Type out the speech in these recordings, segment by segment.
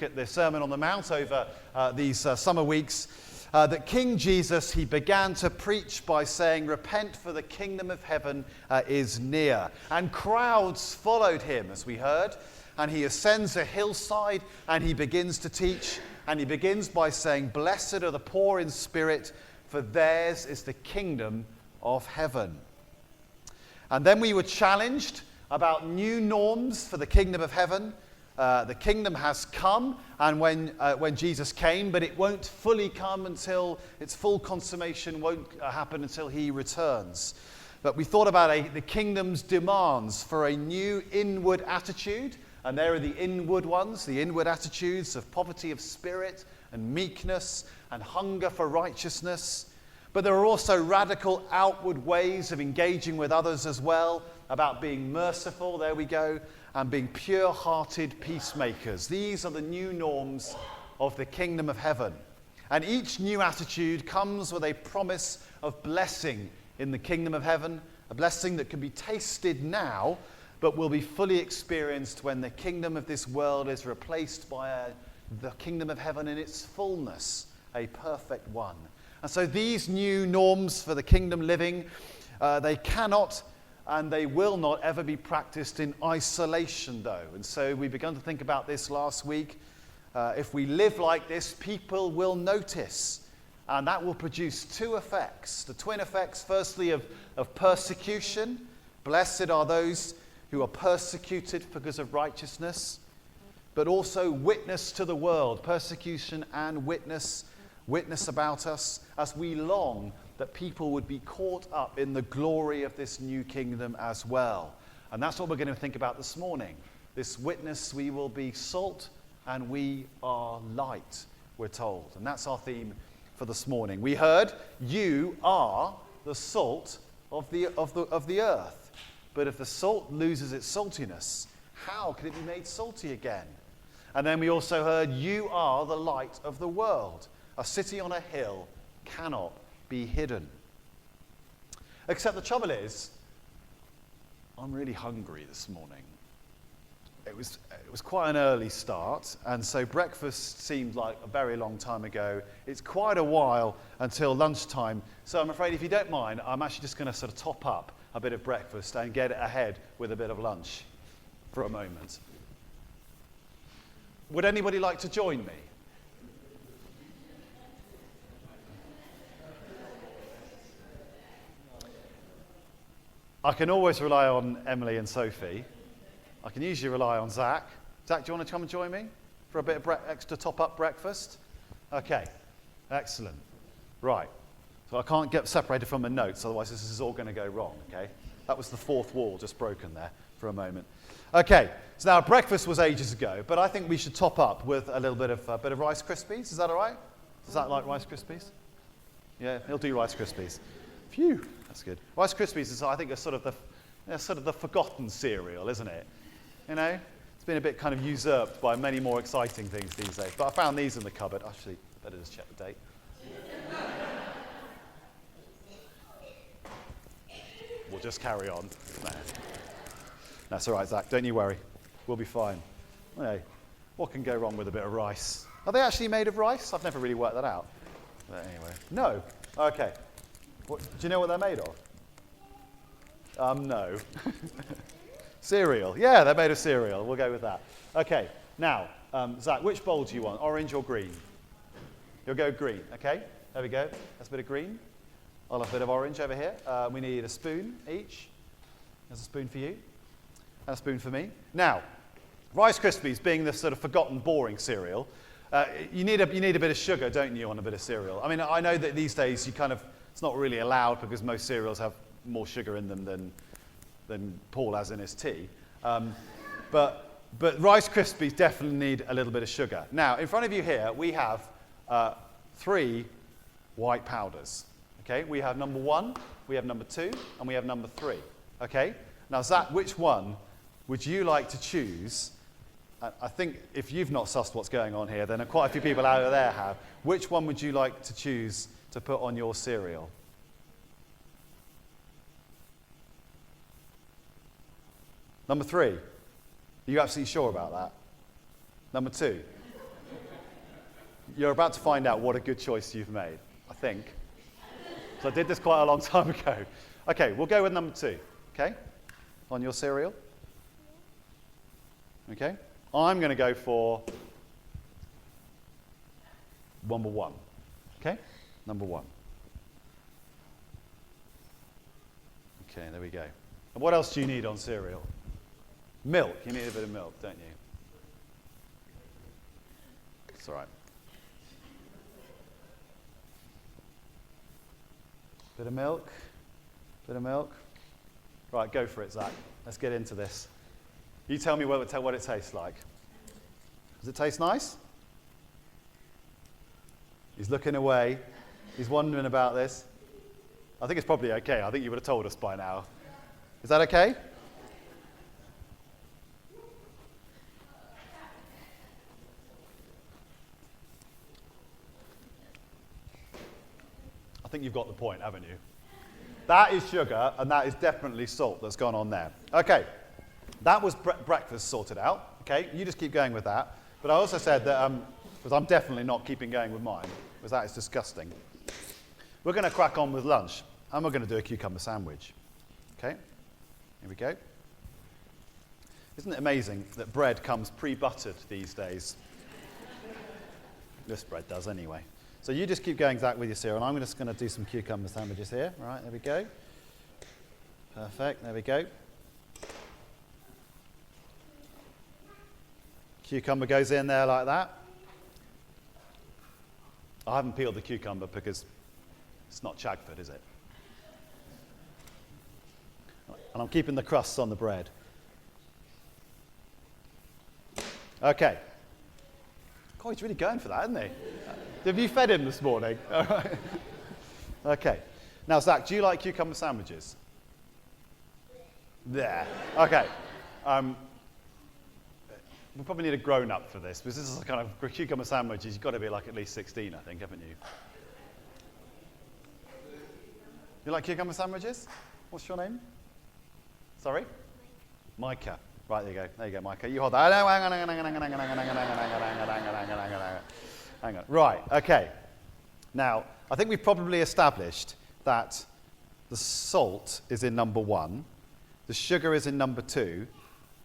look at the Sermon on the Mount over these summer weeks, that King Jesus, he began to preach by saying, "Repent, for the kingdom of heaven is near." And crowds followed him, as we heard. And he ascends a hillside and he begins to teach. And he begins by saying, "Blessed are the poor in spirit, for theirs is the kingdom of heaven." And then we were challenged about new norms for the kingdom of heaven. The kingdom has come, and when Jesus came, but it won't fully come until its full consummation won't happen until he returns. But we thought about the kingdom's demands for a new inward attitude, and there are the inward ones, the inward attitudes of poverty of spirit and meekness and hunger for righteousness. But there are also radical outward ways of engaging with others as well, about being merciful, there we go, and being pure-hearted peacemakers. These are the new norms of the kingdom of heaven. And each new attitude comes with a promise of blessing in the kingdom of heaven, a blessing that can be tasted now, but will be fully experienced when the kingdom of this world is replaced by the kingdom of heaven in its fullness, a perfect one. And so these new norms for the kingdom living, they cannot and they will not ever be practiced in isolation, though. And so we began to think about this last week. If we live like this, people will notice. And that will produce two effects. The twin effects, firstly, of persecution. Blessed are those who are persecuted because of righteousness. But also witness to the world. Persecution and witness about us as we long that people would be caught up in the glory of this new kingdom as well. And that's what we're going to think about this morning. This witness, we will be salt and we are light, we're told. And that's our theme for this morning. We heard, you are the salt of the earth. But if the salt loses its saltiness, how can it be made salty again? And then we also heard, you are the light of the world. A city on a hill cannot be hidden. Except the trouble is, I'm really hungry this morning. It was quite an early start, and so breakfast seemed like a very long time ago. It's quite a while until lunchtime, so I'm afraid if you don't mind, I'm actually just going to sort of top up a bit of breakfast and get ahead with a bit of lunch for a moment. Would anybody like to join me? I can always rely on Emily and Sophie. I can usually rely on Zach. Zach, do you want to come and join me for a bit of extra top-up breakfast? Okay, excellent. Right, so I can't get separated from the notes, otherwise this is all going to go wrong, okay? That was the fourth wall just broken there for a moment. Okay, so now breakfast was ages ago, but I think we should top up with a little bit of Rice Krispies. Is that all right? Does that like Rice Krispies? Yeah, he'll do Rice Krispies. Phew, that's good. Rice Krispies is, I think, a sort of the forgotten cereal, isn't it? You know, it's been a bit kind of usurped by many more exciting things these days. But I found these in the cupboard. Actually, better just check the date. We'll just carry on. No. That's all right, Zach. Don't you worry. We'll be fine. Hey, what can go wrong with a bit of rice? Are they actually made of rice? I've never really worked that out. But anyway, no. Okay. Do you know what they're made of? No. Cereal. Yeah, they're made of cereal. We'll go with that. Okay. Now, Zach, which bowl do you want? Orange or green? You'll go green. Okay. There we go. That's a bit of green. I'll have a bit of orange over here. We need a spoon each. There's a spoon for you. And a spoon for me. Now, Rice Krispies being this sort of forgotten, boring cereal, you need a bit of sugar, don't you, on a bit of cereal? I mean, I know that these days it's not really allowed because most cereals have more sugar in them than Paul has in his tea. But Rice Krispies definitely need a little bit of sugar. Now, in front of you here, we have 3 white powders. Okay, we have number 1, we have number 2, and we have number 3. Okay, now Zach, which one would you like to choose? I think if you've not sussed what's going on here, then quite a few people out there have. Which one would you like to choose to put on your cereal? Number 3. Are you absolutely sure about that? Number 2. You're about to find out what a good choice you've made, I think. So I did this quite a long time ago. Okay, we'll go with number 2, okay? On your cereal. Okay? I'm going to go for number 1. Okay? Number 1. Okay, there we go. And what else do you need on cereal? Milk. You need a bit of milk, don't you? It's all right. Bit of milk. Bit of milk. Right, go for it, Zach. Let's get into this. You tell me what it tastes like. Does it taste nice? He's looking away. He's wondering about this. I think it's probably okay. I think you would have told us by now. Is that okay? I think you've got the point, haven't you? That is sugar, and that is definitely salt that's gone on there. Okay, that was breakfast sorted out. Okay, you just keep going with that. But I also said that, because I'm definitely not keeping going with mine, because that is disgusting. We're going to crack on with lunch, and we're going to do a cucumber sandwich. Okay, here we go. Isn't it amazing that bread comes pre-buttered these days? This bread does anyway. So you just keep going, Zach, with your cereal. I'm just going to do some cucumber sandwiches here. Right, there we go. Perfect, there we go. Cucumber goes in there like that. I haven't peeled the cucumber because it's not Chagford, is it? And I'm keeping the crusts on the bread. Okay. God, he's really going for that, isn't he? Have you fed him this morning? All right. Okay. Now, Zach, do you like cucumber sandwiches? There. Okay. We probably need a grown-up for this, because this is a kind of cucumber sandwiches. You've got to be like at least 16, I think, haven't you? You like cucumber sandwiches? What's your name? Sorry? Micah. Right, there you go. There you go, Micah. You hold that. Hang on. Right, okay. Now, I think we've probably established that the salt is in number 1, the sugar is in number 2,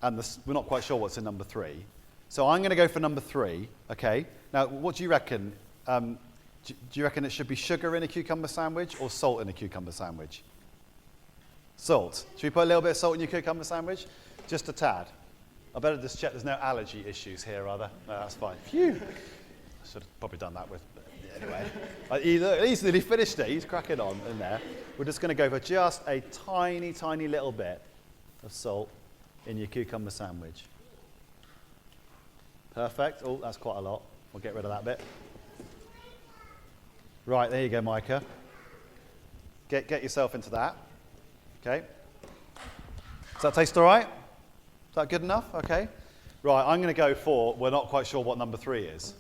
and we're not quite sure what's in number 3. So I'm going to go for number 3, okay? Now, what do you reckon? Do you reckon it should be sugar in a cucumber sandwich or salt in a cucumber sandwich? Salt. Should we put a little bit of salt in your cucumber sandwich? Just a tad. I better just check there's no allergy issues here, are there? No, that's fine. Phew. I should have probably done that with, anyway. He's nearly finished it. He's cracking on in there. We're just going to go for just a tiny, tiny little bit of salt in your cucumber sandwich. Perfect. Oh, that's quite a lot. We'll get rid of that bit. Right, there you go, Micah. Get yourself into that. Okay. Does that taste all right? Is that good enough? Okay. Right, I'm going to go for, we're not quite sure what number 3 is.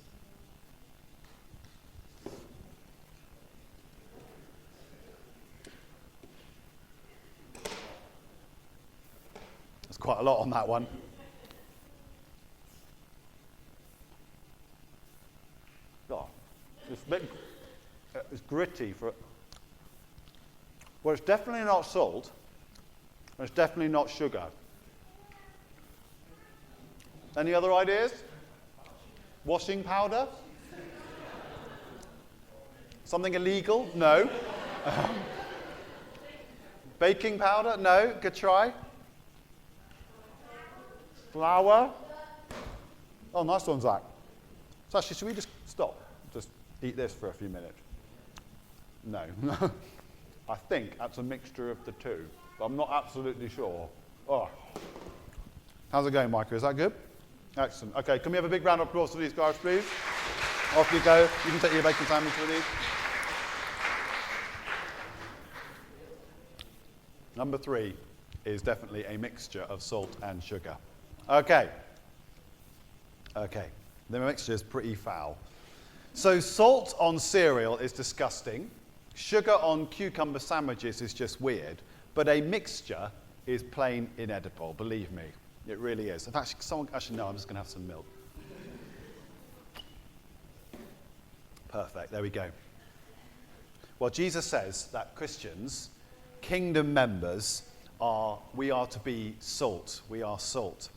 There's quite a lot on that one. Oh, it's gritty for. Well, it's definitely not salt. And it's definitely not sugar. Any other ideas? Washing powder? Something illegal? No. Baking powder? No. Good try. Flour? Oh, nice one, Zach. So actually, should we just stop? Just eat this for a few minutes? No. I think that's a mixture of the two, but I'm not absolutely sure. Oh. How's it going, Micah? Is that good? Excellent. Okay, can we have a big round of applause for these guys, please? Off you go. You can take your bacon sandwich with you. Number 3 is definitely a mixture of salt and sugar. Okay. Okay. The mixture is pretty foul. So salt on cereal is disgusting. Sugar on cucumber sandwiches is just weird. But a mixture is plain inedible, believe me. It really is. In fact, no, I'm just going to have some milk. Perfect, there we go. Well, Jesus says that Christians, kingdom members, we are to be salt. We are salt.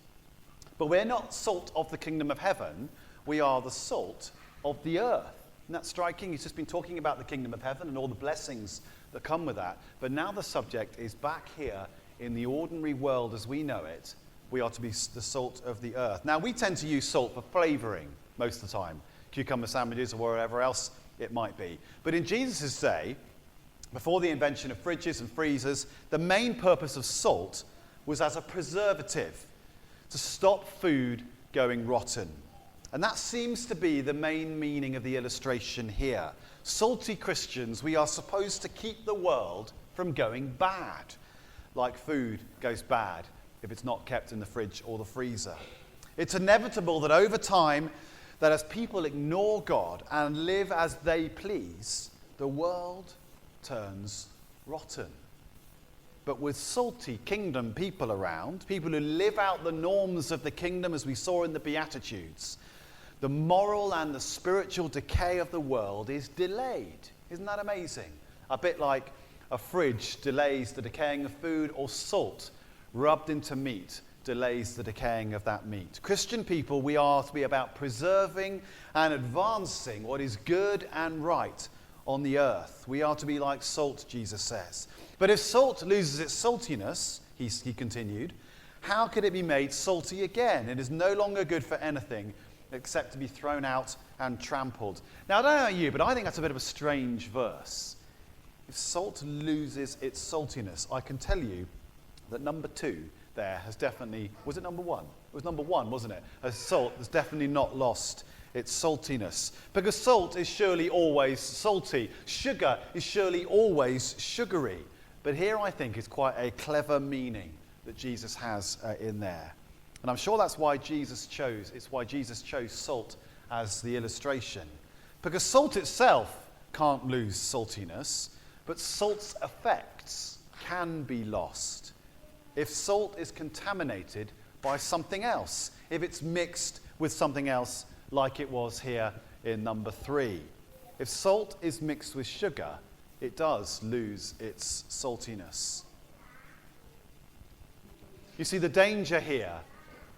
But we're not salt of the kingdom of heaven. We are the salt of the earth. Isn't that striking? He's just been talking about the kingdom of heaven and all the blessings that come with that. But now the subject is back here in the ordinary world as we know it. We are to be the salt of the earth. Now, we tend to use salt for flavoring most of the time. Cucumber sandwiches or whatever else it might be. But in Jesus' day, before the invention of fridges and freezers, the main purpose of salt was as a preservative, to stop food going rotten. And that seems to be the main meaning of the illustration here. Salty Christians, we are supposed to keep the world from going bad, like food goes bad if it's not kept in the fridge or the freezer. It's inevitable that over time, that as people ignore God and live as they please, the world turns rotten. But with salty kingdom people around, people who live out the norms of the kingdom as we saw in the Beatitudes, the moral and the spiritual decay of the world is delayed. Isn't that amazing? A bit like a fridge delays the decaying of food, or salt rubbed into meat delays the decaying of that meat. Christian people, we are to be about preserving and advancing what is good and right on the earth. We are to be like salt, Jesus says. But if salt loses its saltiness, he continued, how could it be made salty again? It is no longer good for anything except to be thrown out and trampled. Now, I don't know about you, but I think that's a bit of a strange verse. If salt loses its saltiness, I can tell you that number 2 there has definitely, was it number 1? It was number 1, wasn't it? As salt has definitely not lost its saltiness. Because salt is surely always salty. Sugar is surely always sugary. But here I think is quite a clever meaning that Jesus has in there. And I'm sure that's why Jesus chose salt as the illustration. Because salt itself can't lose saltiness, but salt's effects can be lost if salt is contaminated by something else, if it's mixed with something else like it was here in number 3. If salt is mixed with sugar, it does lose its saltiness. You see, the danger here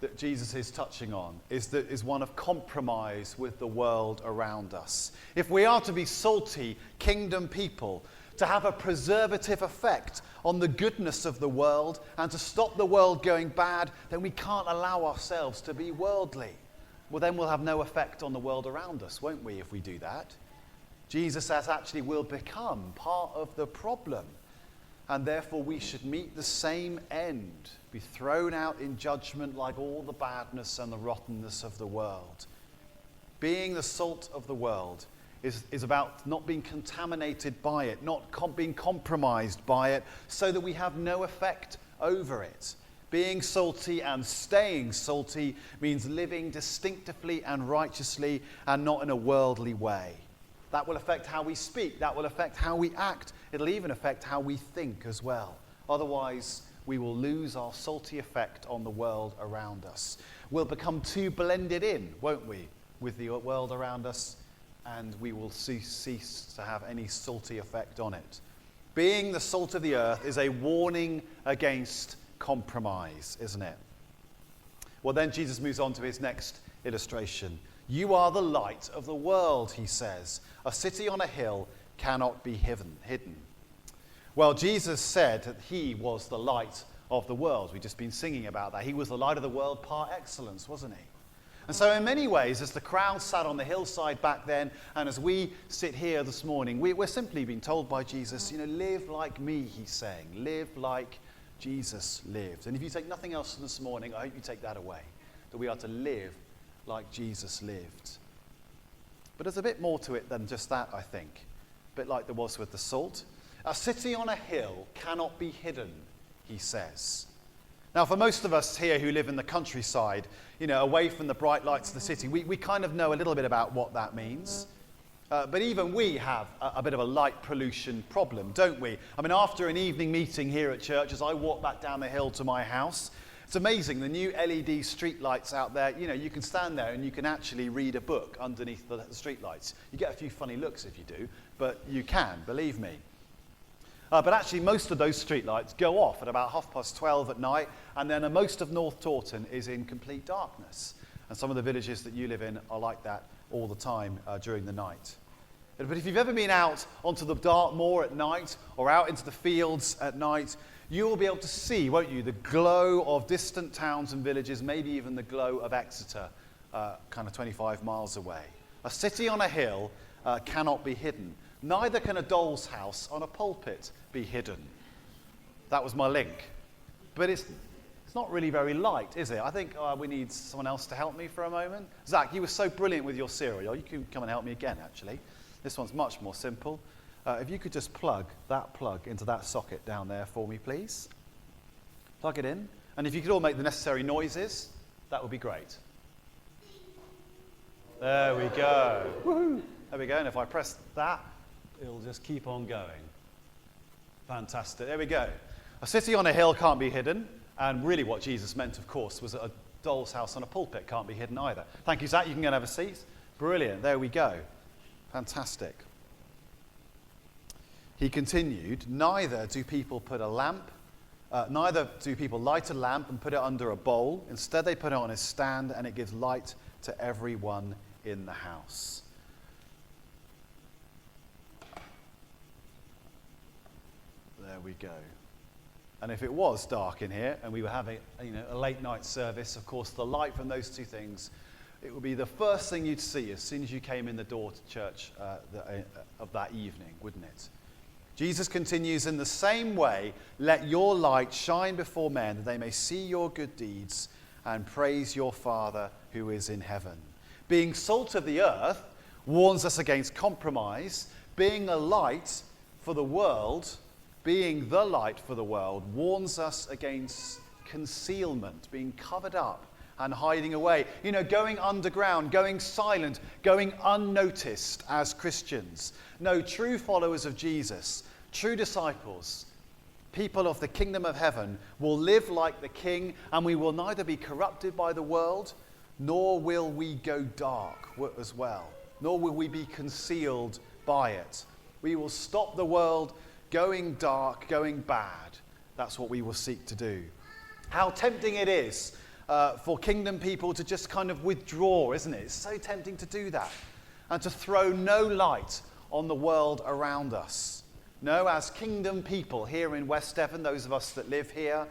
that Jesus is touching on is one of compromise with the world around us. If we are to be salty kingdom people, to have a preservative effect on the goodness of the world and to stop the world going bad, then we can't allow ourselves to be worldly. Well, then we'll have no effect on the world around us, won't we, if we do that? Jesus actually will become part of the problem, and therefore we should meet the same end, be thrown out in judgment like all the badness and the rottenness of the world. Being the salt of the world is about not being contaminated by it, not being compromised by it, so that we have no effect over it. Being salty and staying salty means living distinctively and righteously and not in a worldly way. That will affect how we speak. That will affect how we act. It'll even affect how we think as well. Otherwise, we will lose our salty effect on the world around us. We'll become too blended in, won't we, with the world around us, and we will cease to have any salty effect on it. Being the salt of the earth is a warning against compromise, isn't it? Well, then Jesus moves on to his next illustration. You are the light of the world, he says. A city on a hill cannot be hidden. Well, Jesus said that he was the light of the world. We've just been singing about that. He was the light of the world par excellence, wasn't he? And so in many ways, as the crowd sat on the hillside back then, and as we sit here this morning, we're simply being told by Jesus, live like me, he's saying. Live like Jesus lived. And if you take nothing else from this morning, I hope you take that away, that we are to live like Jesus lived. But there's a bit more to it than just that, I think. A bit like there was with the salt. A city on a hill cannot be hidden, he says. Now, for most of us here who live in the countryside, away from the bright lights of the city, we kind of know a little bit about what that means. But even we have a bit of a light pollution problem, don't we? I mean, after an evening meeting here at church, as I walk back down the hill to my house, It's amazing, the new LED street lights out there, you can stand there and you can actually read a book underneath the street lights. You get a few funny looks if you do, but you can, believe me. But actually, most of those street lights go off at about 12:30 at night, and then most of North Taunton is in complete darkness. And some of the villages that you live in are like that all the time during the night. But if you've ever been out onto the dark moor at night, or out into the fields at night, you will be able to see, won't you, the glow of distant towns and villages, maybe even the glow of Exeter, kind of 25 miles away. A city on a hill cannot be hidden. Neither can a doll's house on a pulpit be hidden. That was my link. But it's not really very light, is it? I think we need someone else to help me for a moment. Zach, you were so brilliant with your cereal. You can come and help me again, actually. This one's much more simple. If you could just plug that plug into that socket down there for me, please. Plug it in. And if you could all make the necessary noises, that would be great. There we go. Woohoo! There we go. And if I press that, it'll just keep on going. Fantastic. There we go. A city on a hill can't be hidden. And really what Jesus meant, of course, was that a doll's house on a pulpit can't be hidden either. Thank you, Zach. You can go and have a seat. Brilliant. There we go. Fantastic. He continued, neither do people light a lamp and put it under a bowl. Instead, they put it on a stand, and it gives light to everyone in the house. There we go. And if it was dark in here, and we were having a late night service, of course, the light from those two things, it would be the first thing you'd see as soon as you came in the door to church of that evening, wouldn't it? Jesus continues, in the same way, let your light shine before men, that they may see your good deeds and praise your Father who is in heaven. Being salt of the earth warns us against compromise. Being the light for the world warns us against concealment, being covered up and hiding away. Going underground, going silent, going unnoticed as Christians. No, true followers of Jesus, true disciples, people of the kingdom of heaven, will live like the King, and we will neither be corrupted by the world, nor will we go dark as well, nor will we be concealed by it. We will stop the world going dark, going bad. That's what we will seek to do. How tempting it is for kingdom people to just kind of withdraw, isn't it? It's so tempting to do that and to throw no light on the world around us. No, as kingdom people here in West Devon, those of us that live here,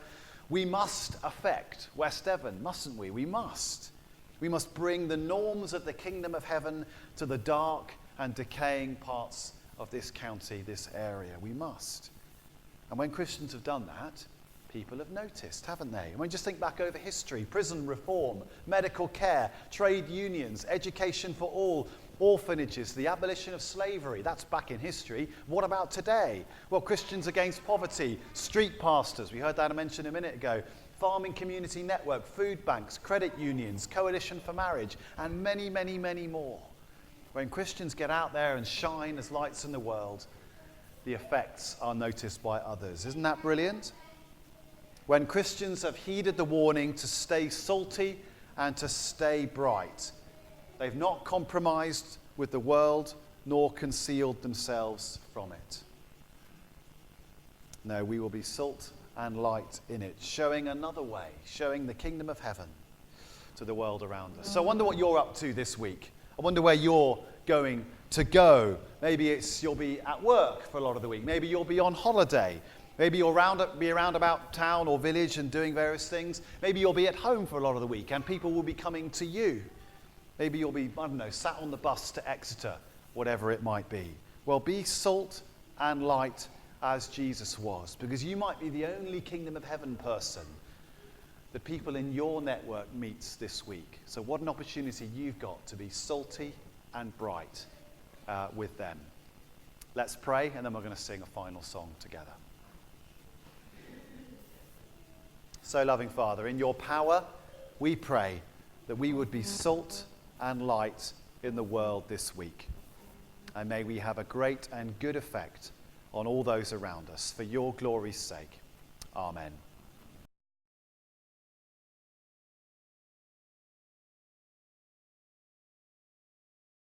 we must affect West Devon, mustn't we? We must. We must bring the norms of the kingdom of heaven to the dark and decaying parts of this county, this area. We must. And when Christians have done that, people have noticed, haven't they? I mean, just think back over history. Prison reform, medical care, trade unions, education for all, orphanages, the abolition of slavery. That's back in history. What about today? Well, Christians against poverty, street pastors, we heard that mentioned a minute ago, farming community network, food banks, credit unions, coalition for marriage, and many, many, many more. When Christians get out there and shine as lights in the world, the effects are noticed by others. Isn't that brilliant? When Christians have heeded the warning to stay salty and to stay bright, they've not compromised with the world nor concealed themselves from it. No, we will be salt and light in it, showing another way, showing the kingdom of heaven to the world around us. So I wonder what you're up to this week. I wonder where you're going to go. Maybe you'll be at work for a lot of the week. Maybe you'll be on holiday. Maybe you'll be around about town or village and doing various things. Maybe you'll be at home for a lot of the week and people will be coming to you. Maybe you'll be, sat on the bus to Exeter, whatever it might be. Well, be salt and light as Jesus was, because you might be the only kingdom of heaven person that people in your network meets this week. So what an opportunity you've got to be salty and bright with them. Let's pray, and then we're going to sing a final song together. So, loving Father, in your power, we pray that we would be salt and light in the world this week. And may we have a great and good effect on all those around us, for your glory's sake. Amen.